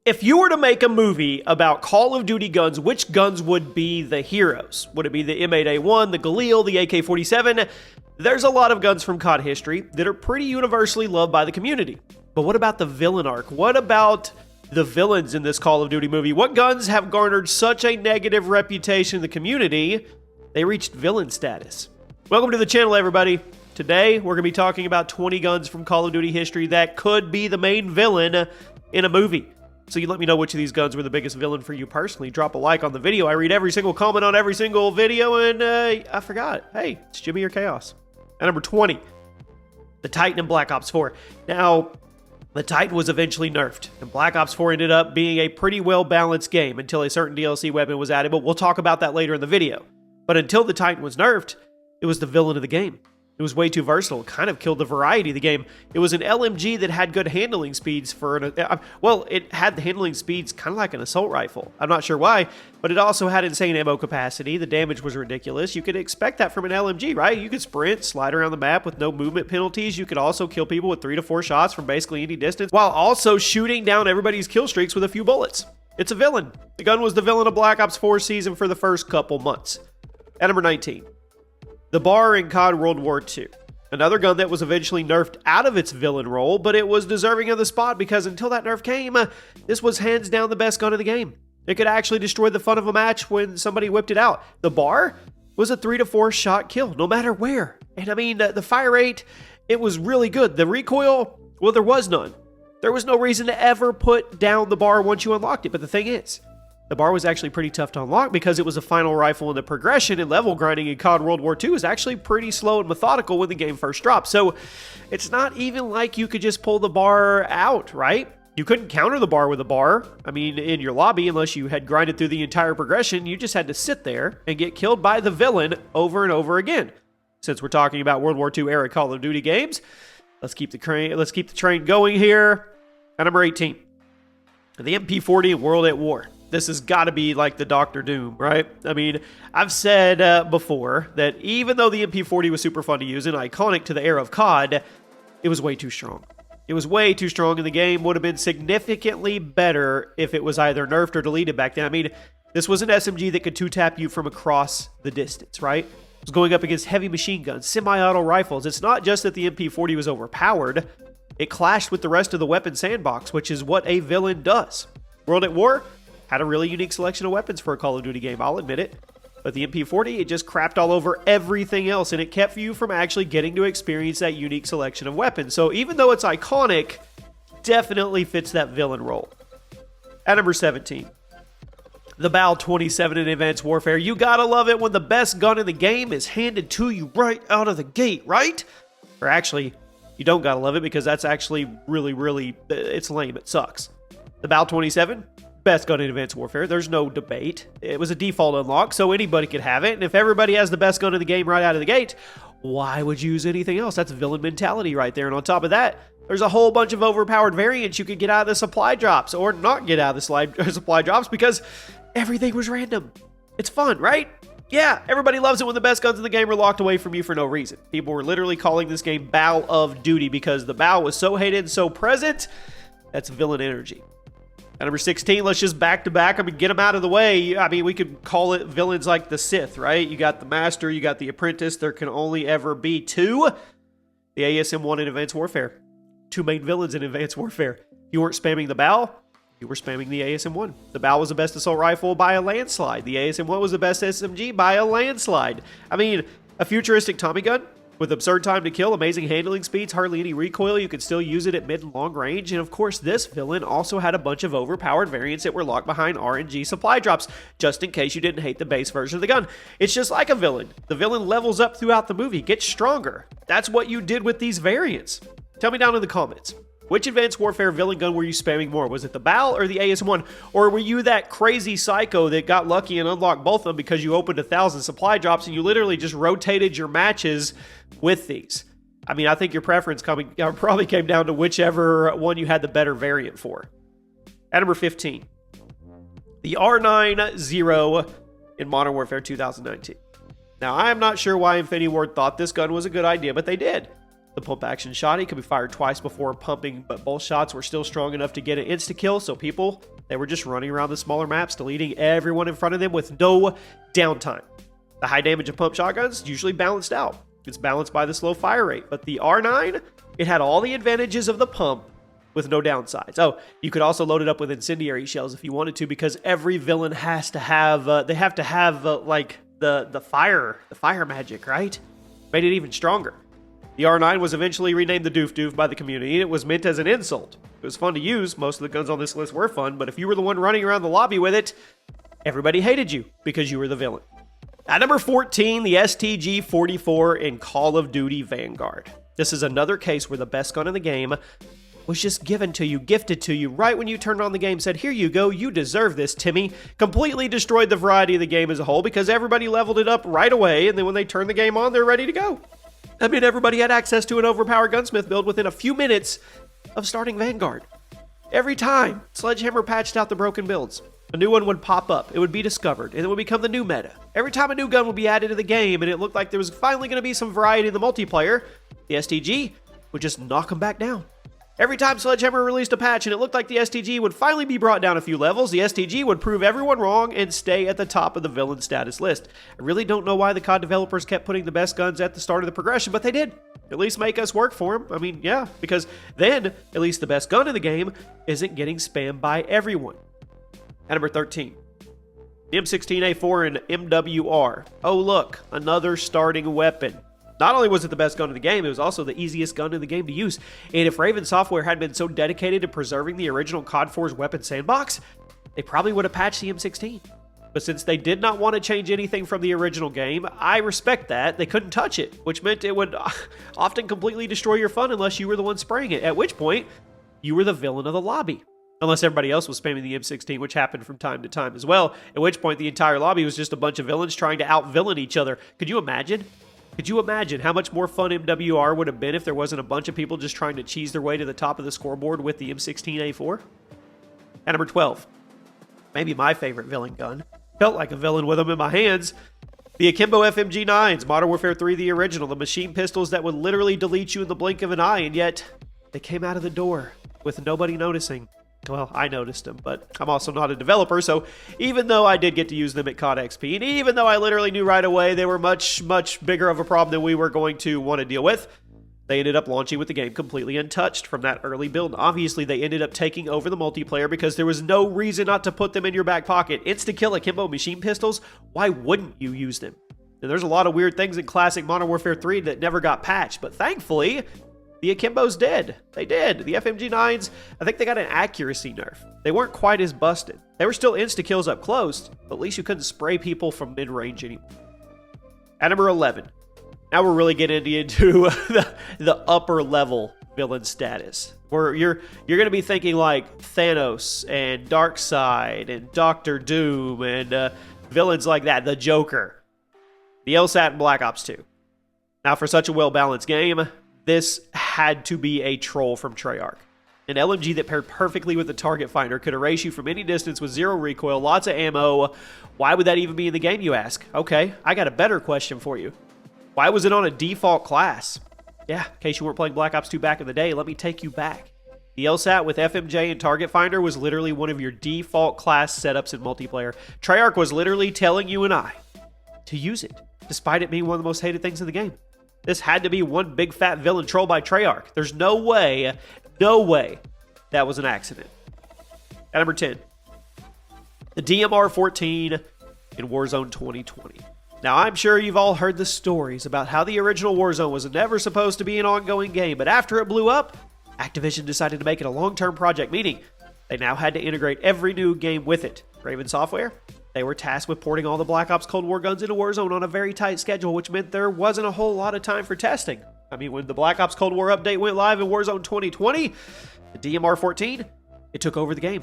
If you were to make a movie about Call of Duty guns, which guns would be the heroes? Would it be the M8A1, the Galil, the AK-47? There's a lot of guns from COD history that are pretty universally loved by the community. But what about the villain arc? What about the villains in this Call of Duty movie? What guns have garnered such a negative reputation in the community, they reached villain status? Welcome to the channel, everybody. Today, we're going to be talking about 20 guns from Call of Duty history that could be the main villain in a movie. So you let me know which of these guns were the biggest villain for you personally. Drop a like on the video. I read every single comment on every single video, and I forgot. Hey, it's Jimmy or Chaos. At number 20, the Titan in Black Ops 4. Now, the Titan was eventually nerfed, and Black Ops 4 ended up being a pretty well-balanced game until a certain DLC weapon was added, but we'll talk about that later in the video. But until the Titan was nerfed, it was the villain of the game. It was way too versatile. It kind of killed the variety of the game. It was an LMG that had good handling speeds for it had the handling speeds kind of like an assault rifle. I'm not sure why, but it also had insane ammo capacity. The damage was ridiculous. You could expect that from an LMG, right? You could sprint, slide around the map with no movement penalties. You could also kill people with 3 to 4 shots from basically any distance, while also shooting down everybody's kill streaks with a few bullets. It's a villain. The gun was the villain of Black Ops 4 season for the first couple months. At number 19. The BAR in COD World War II. Another gun that was eventually nerfed out of its villain role, but it was deserving of the spot because until that nerf came, this was hands down the best gun in the game. It could actually destroy the fun of a match when somebody whipped it out. The BAR was a 3 to 4 shot kill, no matter where. And I mean, the fire rate, it was really good. The recoil, well, there was none. There was no reason to ever put down the BAR once you unlocked it, but the thing is, the BAR was actually pretty tough to unlock because it was a final rifle, and the progression and level grinding in COD World War II is actually pretty slow and methodical when the game first dropped. So it's not even like you could just pull the BAR out, right? You couldn't counter the BAR with a BAR. I mean, in your lobby, unless you had grinded through the entire progression, you just had to sit there and get killed by the villain over and over again. Since we're talking about World War II era Call of Duty games, let's keep the train going here. At number 18, the MP40 in World at War. This has got to be like the Dr. Doom, right? I mean, I've said before that even though the MP40 was super fun to use and iconic to the era of COD, it was way too strong. It was way too strong, and the game would have been significantly better if it was either nerfed or deleted back then. I mean, this was an SMG that could two-tap you from across the distance, right? It was going up against heavy machine guns, semi-auto rifles. It's not just that the MP40 was overpowered. It clashed with the rest of the weapon sandbox, which is what a villain does. World at War had a really unique selection of weapons for a Call of Duty game, I'll admit it. But the MP40, it just crapped all over everything else, and it kept you from actually getting to experience that unique selection of weapons. So even though it's iconic, definitely fits that villain role. At number 17, the BAL-27 in Advanced Warfare. You gotta love it when the best gun in the game is handed to you right out of the gate, right? Or actually, you don't gotta love it because that's actually really, it's lame. It sucks. The BAL-27, best gun in Advanced Warfare. There's no debate. It was a default unlock, so anybody could have it. And if everybody has the best gun in the game right out of the gate, why would you use anything else? That's villain mentality right there. And on top of that, there's a whole bunch of overpowered variants you could get out of the supply drops or not get out of the supply drops because everything was random. It's fun, right? Yeah, everybody loves it when the best guns in the game are locked away from you for no reason. People were literally calling this game BAL of Duty because the BAL was so hated and so present. That's villain energy. At number 16, let's just back-to-back. I mean, get them out of the way. I mean, we could call it villains like the Sith, right? You got the Master, you got the Apprentice. There can only ever be two. The ASM-1 in Advanced Warfare. Two main villains in Advanced Warfare. You weren't spamming the BAL, you were spamming the ASM-1. The BAL was the best assault rifle by a landslide. The ASM-1 was the best SMG by a landslide. I mean, a futuristic Tommy gun with absurd time to kill, amazing handling speeds, hardly any recoil. You could still use it at mid and long range. And of course, this villain also had a bunch of overpowered variants that were locked behind RNG supply drops, just in case you didn't hate the base version of the gun. It's just like a villain. The villain levels up throughout the movie, gets stronger. That's what you did with these variants. Tell me down in the comments. Which Advanced Warfare villain gun were you spamming more? Was it the BAL or the ASM-1? Or were you that crazy psycho that got lucky and unlocked both of them because you opened 1,000 supply drops and you literally just rotated your matches with these? I mean, I think your preference probably came down to whichever one you had the better variant for. At number 15, the R90 in Modern Warfare 2019. Now, I am not sure why Infinity Ward thought this gun was a good idea, but they did. The pump action shotty could be fired twice before pumping, but both shots were still strong enough to get an insta-kill, so people They were just running around the smaller maps, deleting everyone in front of them with no downtime. The high damage of pump shotguns usually balanced out. It's balanced by the slow fire rate, but the R9, it had all the advantages of the pump with no downsides. Oh, you could also load it up with incendiary shells if you wanted to, because every villain has to have, like the fire magic, right? Made it even stronger. The R9 was eventually renamed the Doof Doof by the community. It was meant as an insult. It was fun to use. Most of the guns on this list were fun, but if you were the one running around the lobby with it, everybody hated you because you were the villain. At number 14, the STG-44 in Call of Duty Vanguard. This is another case where the best gun in the game was just given to you, gifted to you, right when you turned on the game, said, here you go, you deserve this, Timmy. Completely destroyed the variety of the game as a whole because everybody leveled it up right away, and then when they turned the game on, they're ready to go. I mean, everybody had access to an overpowered gunsmith build within a few minutes of starting Vanguard. Every time Sledgehammer patched out the broken builds, a new one would pop up, it would be discovered, and it would become the new meta. Every time a new gun would be added to the game, and it looked like there was finally going to be some variety in the multiplayer, the STG would just knock them back down. Every time Sledgehammer released a patch and it looked like the STG would finally be brought down a few levels, the STG would prove everyone wrong and stay at the top of the villain status list. I really don't know why the COD developers kept putting the best guns at the start of the progression, but they did. At least make us work for them. I mean, yeah, because then at least the best gun in the game isn't getting spammed by everyone. At number 13, the M16A4 and MWR. Oh look, another starting weapon. Not only was it the best gun in the game, it was also the easiest gun in the game to use. And if Raven Software had been so dedicated to preserving the original COD 4's weapon sandbox, they probably would have patched the M16. But since they did not want to change anything from the original game, I respect that. They couldn't touch it, which meant it would often completely destroy your fun unless you were the one spraying it, at which point you were the villain of the lobby. Unless everybody else was spamming the M16, which happened from time to time as well, at which point the entire lobby was just a bunch of villains trying to out-villain each other. Could you imagine? Could you imagine how much more fun MWR would have been if there wasn't a bunch of people just trying to cheese their way to the top of the scoreboard with the M16A4? At number 12, maybe my favorite villain gun. Felt like a villain with them in my hands. The Akimbo FMG9s, Modern Warfare 3 the original, the machine pistols that would literally delete you in the blink of an eye, and yet they came out of the door with nobody noticing. Well, I noticed them, but I'm also not a developer, so even though I did get to use them at COD XP, and even though I literally knew right away they were much, much bigger of a problem than we were going to want to deal with, they ended up launching with the game completely untouched from that early build. Obviously, they ended up taking over the multiplayer because there was no reason not to put them in your back pocket. Insta-kill Akimbo machine pistols, why wouldn't you use them? And there's a lot of weird things in classic Modern Warfare 3 that never got patched, but thankfully, the Akimbos did. They did. The FMG9s, I think they got an accuracy nerf. They weren't quite as busted. They were still insta-kills up close, but at least you couldn't spray people from mid-range anymore. At number 11, now we're really getting into the upper level villain status, where you're going to be thinking like Thanos and Darkseid and Doctor Doom and villains like that, the Joker, the LSAT and Black Ops 2. Now for such a well-balanced game, this had to be a troll from Treyarch. An LMG that paired perfectly with the target finder, could erase you from any distance with zero recoil, lots of ammo. Why would that even be in the game, you ask? Okay, I got a better question for you. Why was it on a default class? Yeah, in case you weren't playing Black Ops 2 back in the day, let me take you back. The LSAT with FMJ and target finder was literally one of your default class setups in multiplayer. Treyarch was literally telling you and I to use it, despite it being one of the most hated things in the game. This had to be one big fat villain troll by Treyarch. There's no way that was an accident. At number 10, the DMR-14 in Warzone 2020. Now, I'm sure you've all heard the stories about how the original Warzone was never supposed to be an ongoing game, but after it blew up, Activision decided to make it a long-term project, meaning they now had to integrate every new game with it. Raven Software, they were tasked with porting all the Black Ops Cold War guns into Warzone on a very tight schedule, which meant there wasn't a whole lot of time for testing. I mean, when the Black Ops Cold War update went live in Warzone 2020, the DMR-14, it took over the game.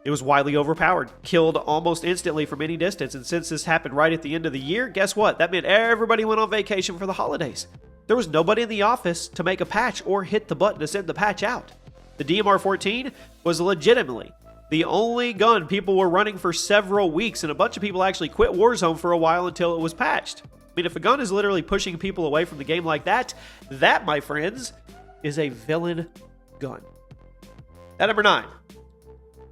It was widely overpowered, killed almost instantly from any distance, and since this happened right at the end of the year, guess what? That meant everybody went on vacation for the holidays. There was nobody in the office to make a patch or hit the button to send the patch out. The DMR-14 was legitimately the only gun people were running for several weeks, and a bunch of people actually quit Warzone for a while until it was patched. I mean, if a gun is literally pushing people away from the game like that, that, my friends, is a villain gun. At number 9,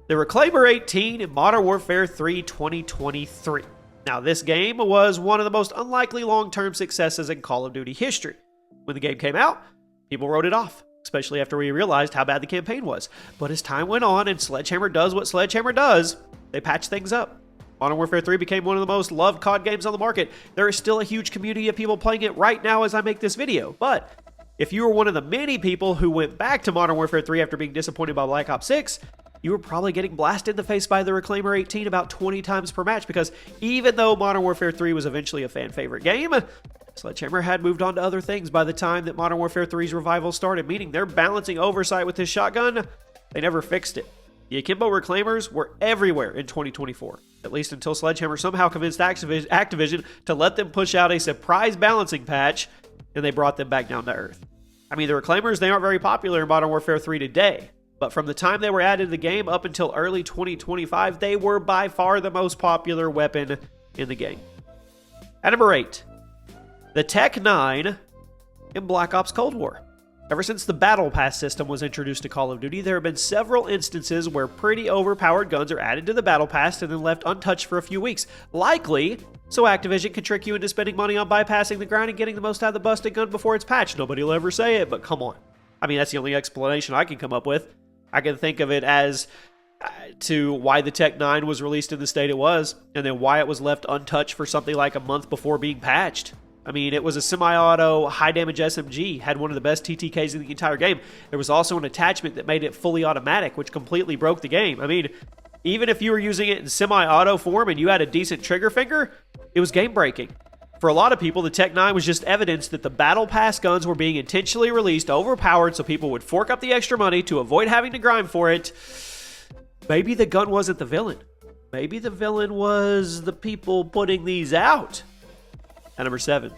The Reclaimer 18 in Modern Warfare 3 2023. Now, this game was one of the most unlikely long-term successes in Call of Duty history. When the game came out, people wrote it off, especially after we realized how bad the campaign was. But as time went on and Sledgehammer does what Sledgehammer does, they patched things up. Modern Warfare 3 became one of the most loved COD games on the market. There is still a huge community of people playing it right now as I make this video. But if you were one of the many people who went back to Modern Warfare 3 after being disappointed by Black Ops 6, you were probably getting blasted in the face by the Reclaimer 18 about 20 times per match, because even though Modern Warfare 3 was eventually a fan favorite game, Sledgehammer had moved on to other things by the time that Modern Warfare 3's revival started, meaning their balancing oversight with his shotgun, they never fixed it. The Akimbo Reclaimers were everywhere in 2024, at least until Sledgehammer somehow convinced Activision to let them push out a surprise balancing patch, and they brought them back down to earth. I mean, the Reclaimers, they aren't very popular in Modern Warfare 3 today, but from the time they were added to the game up until early 2025, they were by far the most popular weapon in the game. At number 8, the Tech 9 in Black Ops Cold War. Ever since the Battle Pass system was introduced to Call of Duty, there have been several instances where pretty overpowered guns are added to the Battle Pass and then left untouched for a few weeks. Likely, so Activision can trick you into spending money on bypassing the grind and getting the most out of the busted gun before it's patched. Nobody will ever say it, but come on. I mean, that's the only explanation I can come up with. I can think of it as to why the Tech 9 was released in the state it was, and then why it was left untouched for something like a month before being patched. I mean, it was a semi-auto, high-damage SMG, had one of the best TTKs in the entire game. There was also an attachment that made it fully automatic, which completely broke the game. I mean, even if you were using it in semi-auto form and you had a decent trigger finger, it was game-breaking. For a lot of people, the Tech 9 was just evidence that the Battle Pass guns were being intentionally released overpowered so people would fork up the extra money to avoid having to grind for it. Maybe the gun wasn't the villain. Maybe the villain was the people putting these out. At number 7,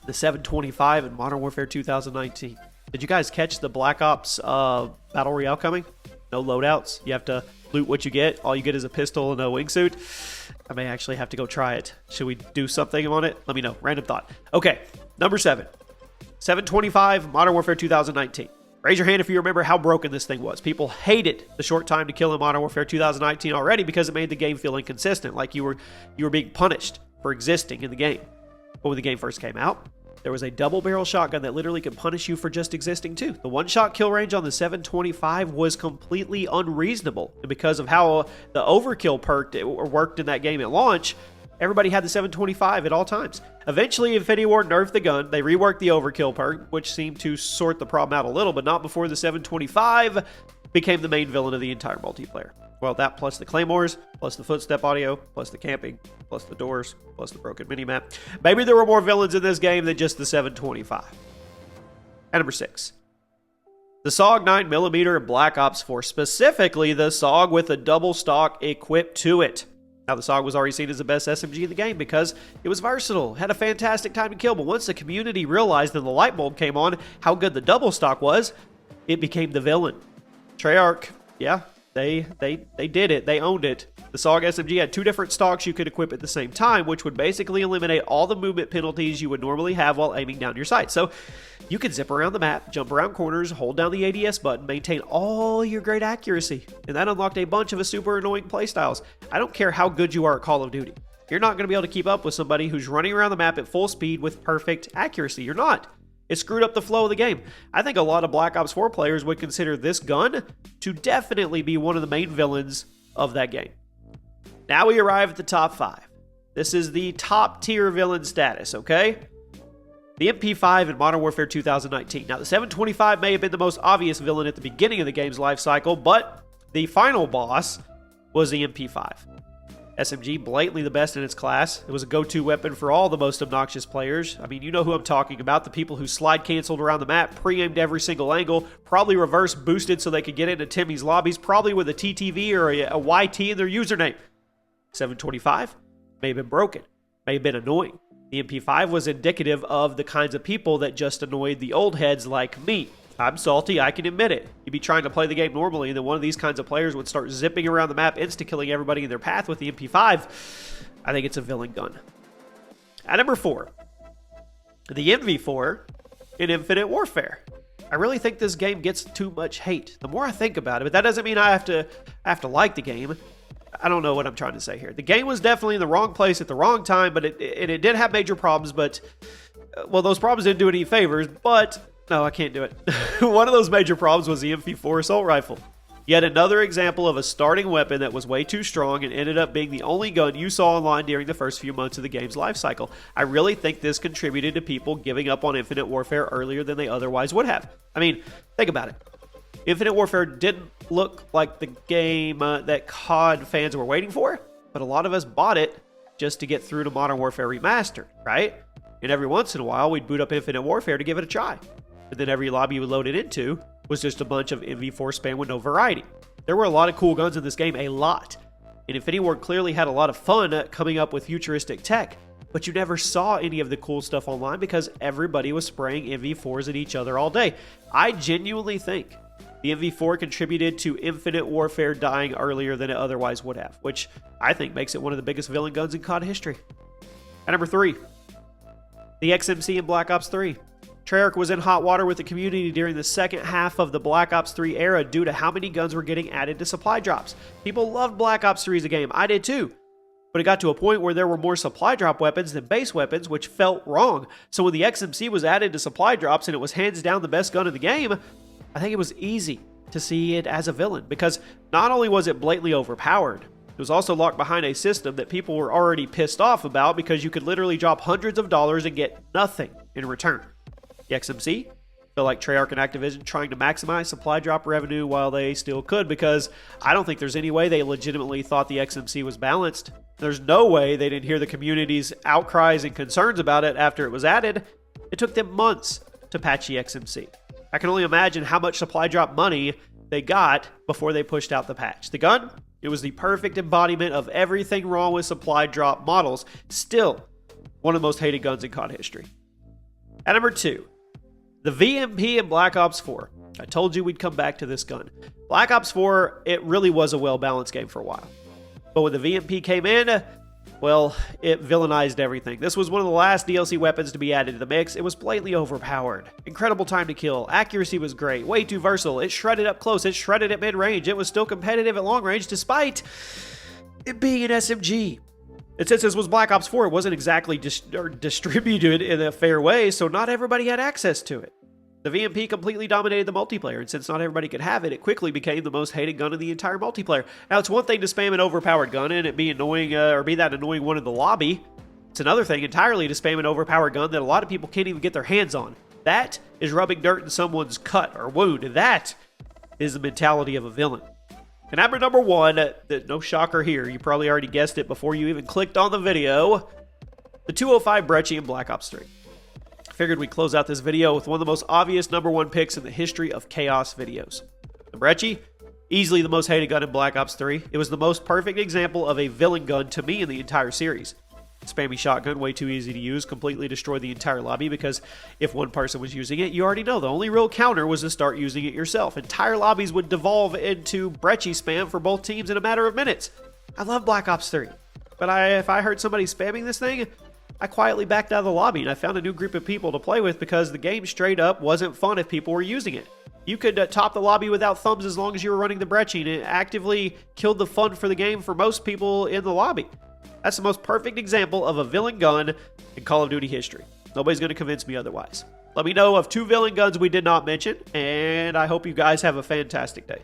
the 725 in Modern Warfare 2019. Did you guys catch the Black Ops Battle Royale coming? No loadouts. You have to loot what you get. All you get is a pistol and a wingsuit. I may actually have to go try it. Should we do something on it? Let me know. Random thought. Okay, number 7. 725, Modern Warfare 2019. Raise your hand if you remember how broken this thing was. People hated the short time to kill in Modern Warfare 2019 already because it made the game feel inconsistent, like you were being punished for existing in the game. But when the game first came out, there was a double barrel shotgun that literally could punish you for just existing too. The one-shot kill range on the 725 was completely unreasonable. And because of how the overkill perk worked in that game at launch, everybody had the 725 at all times. Eventually, Infinity Ward nerfed the gun. They reworked the overkill perk, which seemed to sort the problem out a little, but not before the 725 became the main villain of the entire multiplayer. Well, that plus the claymores, plus the footstep audio, plus the camping, plus the doors, plus the broken minimap. Maybe there were more villains in this game than just the 725. At number 6, the SOG 9mm in Black Ops 4, specifically the SOG with a double stock equipped to it. Now, the SOG was already seen as the best SMG in the game because it was versatile, had a fantastic time to kill, but once the community realized and the light bulb came on how good the double stock was, it became the villain. Treyarch, yeah, they did it. They owned it. The SOG SMG had 2 different stocks you could equip at the same time, which would basically eliminate all the movement penalties you would normally have while aiming down your sights. So you could zip around the map, jump around corners, hold down the ADS button, maintain all your great accuracy. And that unlocked a bunch of super annoying playstyles. I don't care how good you are at Call of Duty. You're not going to be able to keep up with somebody who's running around the map at full speed with perfect accuracy. You're not. It screwed up the flow of the game. I think a lot of Black Ops 4 players would consider this gun to definitely be one of the main villains of that game. Now we arrive at the top 5. This is the top tier villain status, okay? The MP5 in Modern Warfare 2019. Now, the 725 may have been the most obvious villain at the beginning of the game's life cycle, but the final boss was the MP5. SMG, blatantly the best in its class. It was a go-to weapon for all the most obnoxious players. I mean, you know who I'm talking about. The people who slide canceled around the map, pre-aimed every single angle, probably reverse boosted so they could get into Timmy's lobbies, probably with a TTV or a YT in their username. 725 may have been broken, may have been annoying. The MP5 was indicative of the kinds of people that just annoyed the old heads like me. I'm salty, I can admit it. You'd be trying to play the game normally, and then one of these kinds of players would start zipping around the map, insta-killing everybody in their path with the MP5. I think it's a villain gun. At number 4, the MV4 in Infinite Warfare. I really think this game gets too much hate. The more I think about it, but that doesn't mean I have to like the game. I don't know what I'm trying to say here. The game was definitely in the wrong place at the wrong time, but it did have major problems, but well, those problems didn't do any favors, but no, I can't do it. One of those major problems was the MP4 assault rifle. Yet another example of a starting weapon that was way too strong and ended up being the only gun you saw online during the first few months of the game's life cycle. I really think this contributed to people giving up on Infinite Warfare earlier than they otherwise would have. I mean, think about it. Infinite Warfare didn't look like the game that COD fans were waiting for, but a lot of us bought it just to get through to Modern Warfare Remastered, right? And every once in a while, we'd boot up Infinite Warfare to give it a try. And then every lobby you would load it into was just a bunch of MV4 spam with no variety. There were a lot of cool guns in this game, a lot. And Infinity Ward clearly had a lot of fun coming up with futuristic tech, but you never saw any of the cool stuff online because everybody was spraying MV4s at each other all day. I genuinely think the MV4 contributed to Infinite Warfare dying earlier than it otherwise would have, which I think makes it one of the biggest villain guns in COD history. At number 3, the XMC in Black Ops 3. Treyarch was in hot water with the community during the second half of the Black Ops 3 era due to how many guns were getting added to supply drops. People loved Black Ops 3 as a game. I did too. But it got to a point where there were more supply drop weapons than base weapons, which felt wrong. So when the XMC was added to supply drops and it was hands down the best gun in the game, I think it was easy to see it as a villain because not only was it blatantly overpowered, it was also locked behind a system that people were already pissed off about because you could literally drop hundreds of dollars and get nothing in return. The XMC feel like Treyarch and Activision trying to maximize supply drop revenue while they still could, because I don't think there's any way they legitimately thought the XMC was balanced. There's no way they didn't hear the community's outcries and concerns about it after it was added. It took them months to patch the XMC. I can only imagine how much supply drop money they got before they pushed out the patch. The gun, it was the perfect embodiment of everything wrong with supply drop models. Still, one of the most hated guns in COD history. At number 2, the VMP in Black Ops 4. I told you we'd come back to this gun. Black Ops 4, it really was a well-balanced game for a while. But when the VMP came in, well, it villainized everything. This was one of the last DLC weapons to be added to the mix. It was blatantly overpowered. Incredible time to kill. Accuracy was great. Way too versatile. It shredded up close. It shredded at mid-range. It was still competitive at long range despite it being an SMG. And since this was Black Ops 4, it wasn't exactly distributed in a fair way, so not everybody had access to it. The VMP completely dominated the multiplayer, and since not everybody could have it, it quickly became the most hated gun in the entire multiplayer. Now, it's one thing to spam an overpowered gun and it be annoying, or be that annoying one in the lobby. It's another thing entirely to spam an overpowered gun that a lot of people can't even get their hands on. That is rubbing dirt in someone's cut or wound. That is the mentality of a villain. And at number 1, no shocker here, you probably already guessed it before you even clicked on the video, the 205 Brecci in Black Ops 3. Figured we'd close out this video with one of the most obvious number 1 picks in the history of Chaos videos. The Brecci, easily the most hated gun in Black Ops 3. It was the most perfect example of a villain gun to me in the entire series. Spammy shotgun, way too easy to use, completely destroyed the entire lobby because if one person was using it, you already know the only real counter was to start using it yourself. Entire lobbies would devolve into Brecci spam for both teams in a matter of minutes. I love Black Ops 3, but if I heard somebody spamming this thing, I quietly backed out of the lobby and I found a new group of people to play with because the game straight up wasn't fun if people were using it. You could top the lobby without thumbs as long as you were running the Brecci, and it actively killed the fun for the game for most people in the lobby. That's the most perfect example of a villain gun in Call of Duty history. Nobody's going to convince me otherwise. Let me know of 2 villain guns we did not mention, and I hope you guys have a fantastic day.